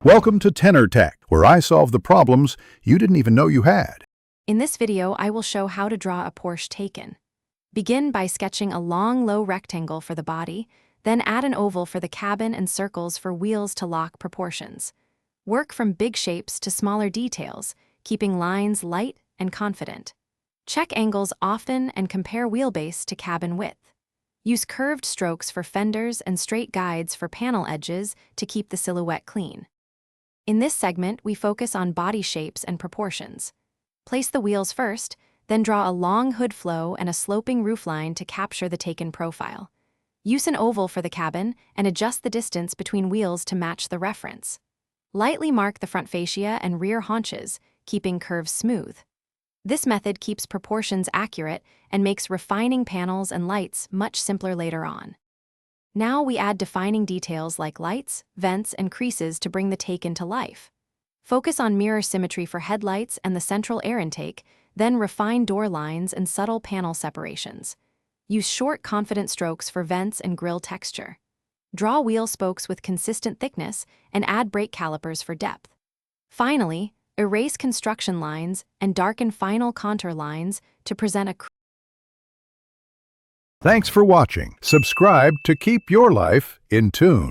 Welcome to Tenor Tech, where I solve the problems you didn't even know you had. In this video, I will show how to draw a Porsche Taycan. Begin by sketching a long, low rectangle for the body, then add an oval for the cabin and circles for wheels to lock proportions. Work from big shapes to smaller details, keeping lines light and confident. Check angles often and compare wheelbase to cabin width. Use curved strokes for fenders and straight guides for panel edges to keep the silhouette clean. In this segment, we focus on body shapes and proportions. Place the wheels first, then draw a long hood flow and a sloping roofline to capture the Taycan profile. Use an oval for the cabin and adjust the distance between wheels to match the reference. Lightly mark the front fascia and rear haunches, keeping curves smooth. This method keeps proportions accurate and makes refining panels and lights much simpler later on. Now we add defining details like lights, vents, and creases to bring the Taycan to life. Focus on mirror symmetry for headlights and the central air intake, then refine door lines and subtle panel separations. Use short, confident strokes for vents and grille texture. Draw wheel spokes with consistent thickness and add brake calipers for depth. Finally, erase construction lines and darken final contour lines to present a Thanks for watching. Subscribe to keep your life in tune.